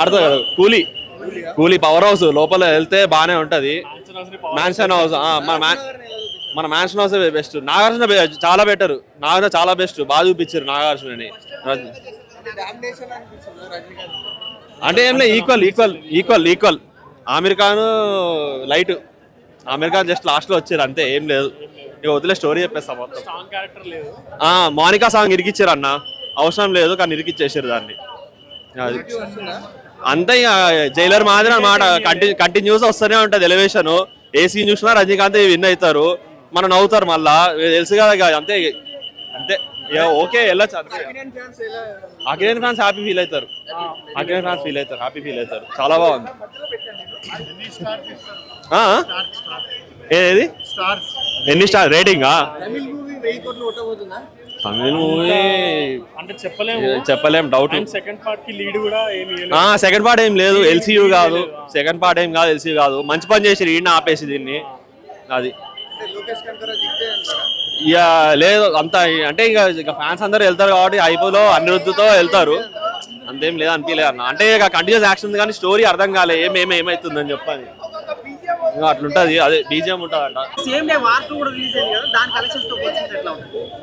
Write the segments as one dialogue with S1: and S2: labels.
S1: అర్థం కదా కూలీ కూలీ పవర్ హౌస్ లోపల వెళ్తే బాగానే ఉంటది. మ్యాన్షన్ హౌస్ మన మ్యాన్షన్ హౌస్ బెస్ట్. నాగార్జున చాలా బెటర్. నాగార్జున చాలా బెస్ట్. బాగా చూపించారు నాగార్జునని. అంటే ఏం లేదు, equal equal equal equal. Aamir Khan light. Aamir Khan just last లో వచ్చారు అంతే, ఏం లేదు. ఇక వదిలే స్టోరీ చెప్పేస్తాం మొత్తం. మోనికా సాంగ్ ఇరికిచ్చారు అన్న, అవసరం లేదు కానీ ఇరికిచ్చేసారు దాన్ని. అది అంతే. ఇక జైలర్ మాదిరి అన్నమాట. కంటిన్యూస్ వస్తూనే ఉంటది ఎలివేషన్. ఏ సీన్ చూసినా రజనీకాంత్ విన్ అవుతారు, మనం నవ్వుతారు మళ్ళా. తెలుసు కదా అంతే అంతే. ఓకే వెళ్ళొచ్చు అంతే. అఖిలేన్ ఫ్యాన్స్ హ్యాపీ ఫీల్ అవుతారు. అఖిలేన్ ఫ్యాన్స్ హ్యాపీ ఫీల్ అవుతారు. చాలా బాగుంది. ఏది ఎన్ని స్టార్ రేటింగ్? తమిళ మూవీ అంటే చెప్పలేం, డౌట్. సెకండ్ పార్ట్ ఏం లేదు, ఎల్సీయూ కాదు. సెకండ్ పార్ట్ ఏం కాదు, ఎల్సీయూ కాదు. మంచి పని చేసి ఈయన ఆపేసి దీన్ని. అది ఇక లేదు అంత అంటే ఇక ఫ్యాన్స్ అందరూ వెళ్తారు కాబట్టి ఐపీఎల్లో అనిరుద్ధ్తో వెళ్తారు. అంతేం లేదు అనిపించలేదు అన్న. అంటే ఇక కంటిన్యూస్ యాక్షన్ కానీ స్టోరీ అర్థం కాలే ఏమైతుందని చెప్పని. అట్లుంటది. అదే బీజిఎం ఉంటదంట.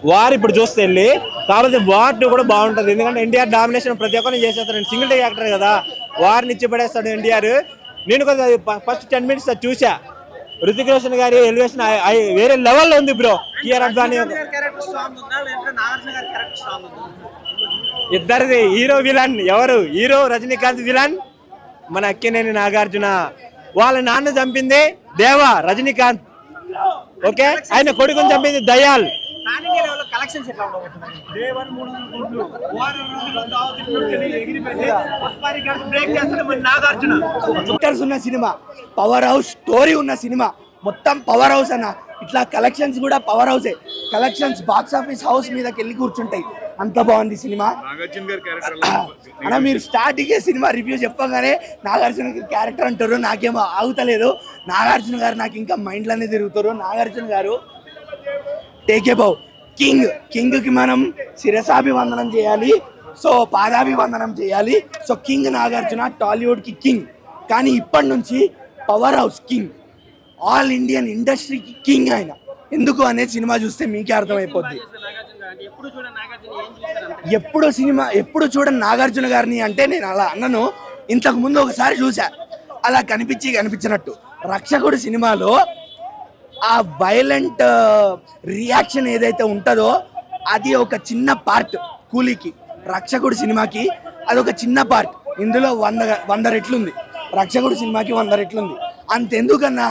S2: వార్ ఇప్పుడు చూస్తే వెళ్ళి కాకపోతే వార్ 2 కూడా బాగుంటది. ఎందుకంటే ఎన్టీఆర్ డామినేషన్ ప్రతి ఒక్కరిని చేసేస్తాడు. సింగిల్ డే యాక్టర్ కదా, వారిని ఇచ్చి పడేస్తాడు ఎన్టీఆర్. నేను కదా ఫస్ట్ 10 minutes చూసా. రుతిక్ రోషన్ గారి ఎలివేషన్ వేరే లెవెల్లో ఉంది బ్రో. కియారా అడ్వాణి ఇద్దరిది హీరో విలన్. ఎవరు హీరో? రజనీకాంత్ విలన్, మన అక్కినేని నాగార్జున. వాళ్ళ నాన్న చంపింది దేవా రజనీకాంత్. ఓకే, ఆయన కొడుకుని చంపింది దయాల్.
S3: ఉన్న సినిమా, పవర్ హౌస్ స్టోరీ ఉన్న సినిమా, మొత్తం పవర్ హౌస్ అన్న. ఇట్లా కలెక్షన్స్ కూడా పవర్ హౌసే. కలెక్షన్స్ బాక్స్ ఆఫీస్ హౌస్ మీదకి వెళ్ళి కూర్చుంటాయి. అంత బాగుంది సినిమా అన్న. మీరు స్టార్టింగే సినిమా రివ్యూ చెప్పగానే నాగార్జున క్యారెక్టర్ అంటారు, నాకేమో ఆగుతలేదు. నాగార్జున గారు నాకు ఇంకా మైండ్లోనే తిరుగుతారు. నాగార్జున గారు టేకే బావ్ కింగ్కి మనం శిరసాభివందనం చేయాలి, సో పాదాభివందనం చేయాలి. సో కింగ్ నాగార్జున, టాలీవుడ్కి కింగ్. కానీ ఇప్పటి నుంచి power house king, all Indian ఇండస్ట్రీకి కింగ్ ఆయన. ఎందుకు అనేది సినిమా చూస్తే మీకే అర్థమైపోద్ది. ఎప్పుడు చూడని నాగార్జున గారిని అంటే నేను అలా అన్నను. ఇంతకు ముందు ఒకసారి చూసా, అలా కనిపించినట్టు. రక్షకుడు సినిమాలో ఆ వైలెంట్ రియాక్షన్ ఏదైతే ఉంటుందో అది ఒక చిన్న పార్ట్ కూలీకి. రక్షకుడు సినిమాకి అదొక చిన్న పార్ట్. ఇందులో 100 రెట్లుంది. రక్షకుడు సినిమాకి 100 రెట్లుంది. అంతెందుకన్నా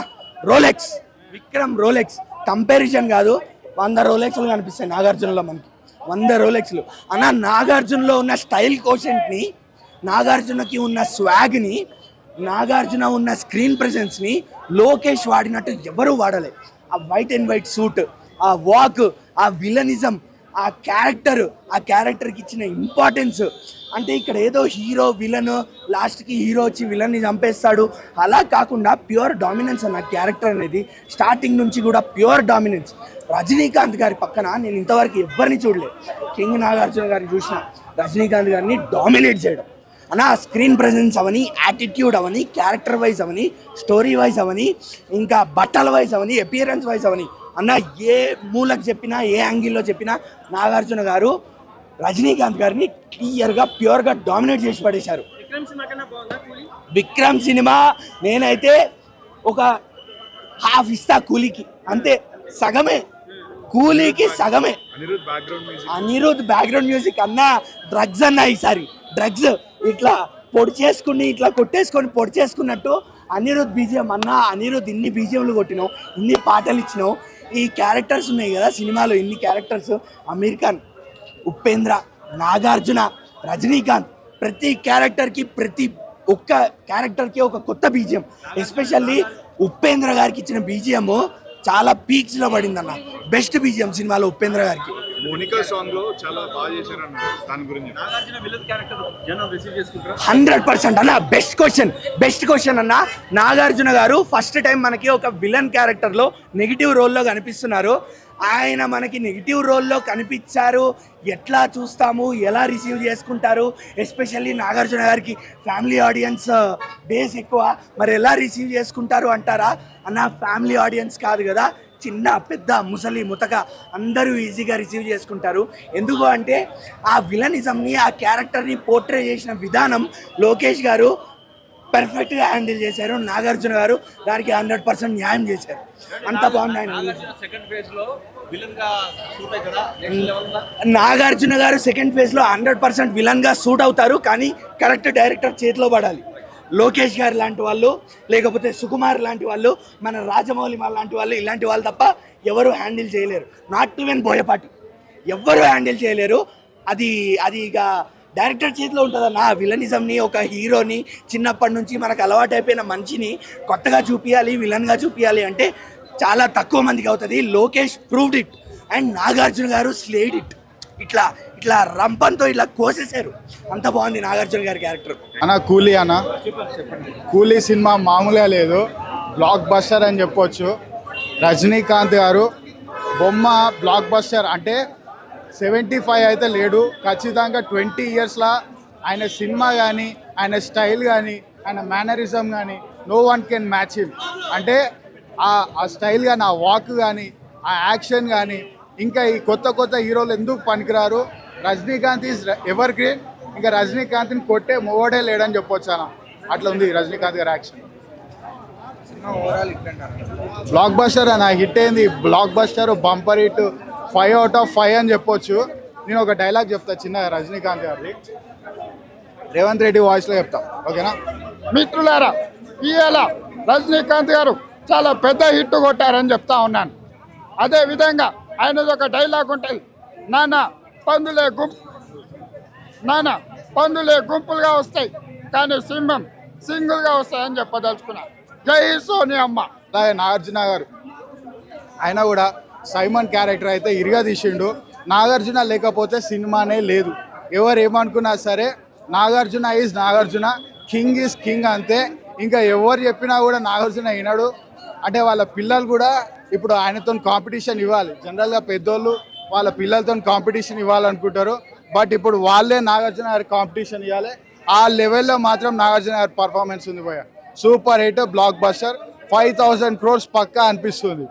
S3: రోలెక్స్, విక్రమ్ రోలెక్స్ కంపారిజన్ కాదు. 100 రోలెక్స్లు కనిపిస్తాయి నాగార్జునలో మనకి. 100 రోలెక్స్లు అన్న. నాగార్జునలో ఉన్న స్టైల్ కోషెంట్ని, నాగార్జునకి ఉన్న స్వాగ్ని, నాగార్జున ఉన్న స్క్రీన్ ప్రెజెన్స్ని లోకేష్ వాడినట్టు ఎవరు వాడలే. ఆ వైట్ అండ్ వైట్ సూట్, ఆ వాక్, ఆ విలనిజం, ఆ క్యారెక్టర్కి ఇచ్చిన ఇంపార్టెన్స్. అంటే ఇక్కడ ఏదో హీరో విలన్, లాస్ట్కి హీరో వచ్చి విలన్ని చంపేస్తాడు అలా కాకుండా ప్యూర్ డామినెన్స్ అన్న క్యారెక్టర్ అనేది. స్టార్టింగ్ నుంచి కూడా ప్యూర్ డామినెన్స్. రజనీకాంత్ గారి పక్కన నేను ఇంతవరకు ఎవరిని చూడలేదు. కింగ్ నాగార్జున గారిని చూసిన, రజనీకాంత్ గారిని డామినేట్ చేయడం అన్న. స్క్రీన్ ప్రెజెన్స్ అవని, యాటిట్యూడ్ అవని, క్యారెక్టర్ వైజ్ అవని, స్టోరీ వైజ్ అవని, ఇంకా బట్టల వైజ్ అవని, అపియరెన్స్ వైజ్ అవని అన్న, ఏ మూలకు చెప్పినా, ఏ యాంగిల్లో చెప్పినా నాగార్జున గారు రజనీకాంత్ గారిని క్లియర్గా ప్యూర్గా డామినేట్ చేసి పడేశారు. విక్రమ్ సినిమా నేనైతే ఒక హాఫ్ ఇస్తా కూలీకి, అంతే. సగమే కూలీకి, సగమే. అనిరుద్ బ్యాక్గ్రౌండ్ మ్యూజిక్ అన్న, డ్రగ్స్ అన్న. ఈసారి డ్రగ్స్ ఇట్లా పొడి చేసుకుని, ఇట్లా కొట్టేసుకొని పొడి చేసుకున్నట్టు అనిరుద్ బీజిఎం అన్న. అనిరుద్ ఇన్ని బీజిఎంలు కొట్టినావు, ఇన్ని పాటలు ఇచ్చినావు. ఈ క్యారెక్టర్స్ ఉన్నాయి కదా సినిమాలో, ఇన్ని క్యారెక్టర్స్. అమీర్ ఖాన్, ఉపేంద్ర, నాగార్జున, రజనీకాంత్, ప్రతి క్యారెక్టర్కి, ప్రతి ఒక్క క్యారెక్టర్కి ఒక కొత్త బీజిఎం. ఎస్పెషల్లీ ఉపేంద్ర గారికి ఇచ్చిన బీజిఎం చాలా పీక్స్లో పడింది అన్న. బెస్ట్ బీజిఎం సినిమాలో ఉపేంద్ర గారికి. 100% అన్న. బెస్ట్ క్వశ్చన్ అన్న. నాగార్జున గారు ఫస్ట్ టైం మనకి ఒక విలన్ క్యారెక్టర్లో, నెగిటివ్ రోల్లో కనిపిస్తున్నారు. ఆయన మనకి నెగిటివ్ రోల్లో కనిపించారు. ఎట్లా చూస్తాము, ఎలా రిసీవ్ చేసుకుంటారు, ఎస్పెషల్లీ నాగార్జున గారికి ఫ్యామిలీ ఆడియన్స్ బేస్ ఎక్కువ, మరి ఎలా రిసీవ్ చేసుకుంటారు అంటారా అన్న? ఫ్యామిలీ ఆడియన్స్ కాదు కదా, చిన్న పెద్ద ముసలి ముతక అందరూ ఈజీగా రిసీవ్ చేసుకుంటారు. ఎందుకు అంటే ఆ విలనిజంని, ఆ క్యారెక్టర్ని పోర్ట్రే చేసిన విధానం లోకేష్ గారు పర్ఫెక్ట్గా హ్యాండిల్ చేశారు. నాగార్జున గారు దానికి 100% న్యాయం చేశారు. అంత బాగుంది ఆయన. నాగార్జున గారు సెకండ్ ఫేజ్లో 100% విలన్గా సూట్ అవుతారు. కానీ కరెక్ట్ డైరెక్టర్ చేతిలో పడాలి. లోకేష్ గారు లాంటి వాళ్ళు, లేకపోతే సుకుమార్ లాంటి వాళ్ళు, మన రాజమౌళి లాంటి వాళ్ళు, ఇలాంటి వాళ్ళు తప్ప ఎవరు హ్యాండిల్ చేయలేరు. నాట్ ఈవెన్ బోయపాటి ఎవ్వరు హ్యాండిల్ చేయలేరు. అది ఇక డైరెక్టర్ చేతిలో ఉంటుందన్న. విలనిజంని, ఒక హీరోని చిన్నప్పటి నుంచి మనకు అలవాటు అయిపోయిన మనిషిని కొత్తగా చూపించాలి, విలన్గా చూపించాలి అంటే చాలా తక్కువ మందికి అవుతుంది. Lokesh proved it and Nagarjuna గారు స్లేడ్ ఇట్. ఇట్లా రంపంతో ఇట్లా కోసేశారు. అంత బాగుంది నాగార్జున గారి క్యారెక్టర్.
S4: అన్న కూలీ అన్న, కూలీ సినిమా మామూలుగా లేదు, బ్లాక్ బస్టర్ అని చెప్పొచ్చు. రజనీకాంత్ గారు బొమ్మ బ్లాక్ బస్టర్. అంటే 75 అయితే లేడు, ఖచ్చితంగా 20 ఇయర్స్లో ఆయన సినిమా కానీ, ఆయన స్టైల్ కానీ, ఆయన మేనరిజం కానీ no one can match him. అంటే ఆ స్టైల్ కానీ, ఆ వాక్ కానీ, ఆ యాక్షన్ కానీ, ఇంకా ఈ కొత్త హీరోలు ఎందుకు పనికిరారు. Rajinikanth is evergreen. ఇంకా రజనీకాంత్ని కొట్టే మొగోడే లేడని చెప్పొచ్చు అన్న. అట్లా ఉంది రజనీకాంత్ గారి యాక్షన్. బ్లాక్ బస్టర్ అన్న, హిట్ అయింది. Block buster, bumper hit, 5 out of 5 అని చెప్పొచ్చు. నేను ఒక డైలాగ్ చెప్తా చిన్న, రజనీకాంత్ గారిది, రేవంత్ రెడ్డి వాయిస్లో చెప్తా, ఓకేనా? మిత్రులారా, ఇవాళ రజనీకాంత్ గారు చాలా పెద్ద హిట్ కొట్టారని చెప్తా ఉన్నాను. అదేవిధంగా ఆయనది ఒక డైలాగ్ ఉంటుంది, నాన్న పందులే గుంపులుగా వస్తాయి కానీ సింహం సింగిల్గా వస్తాయని చెప్పదలుచుకున్నా. జై సోనియమ్మ. అలాగే నాగార్జున గారు, ఆయన కూడా సైమన్ క్యారెక్టర్ అయితే ఇరిగా తీసిండు. నాగార్జున లేకపోతే సినిమానే లేదు. ఎవరు ఏమనుకున్నా సరే Nagarjuna is Nagarjuna, king is king అంతే. ఇంకా ఎవరు చెప్పినా కూడా నాగార్జున వినడు. అంటే వాళ్ళ పిల్లలు కూడా ఇప్పుడు ఆయనతో కాంపిటీషన్ ఇవ్వాలి. జనరల్గా పెద్దోళ్ళు వాళ్ళ పిల్లలతో కాంపిటీషన్ ఇవ్వాలనుకుంటారు. బట్ ఇప్పుడు వాళ్ళే నాగార్జున గారి కాంపిటీషన్ ఇవ్వాలి. ఆ లెవెల్లో మాత్రం నాగార్జున గారి పర్ఫార్మెన్స్ ఉంది పోయా. Super hit, block buster, 5000 crores పక్కా అనిపిస్తుంది.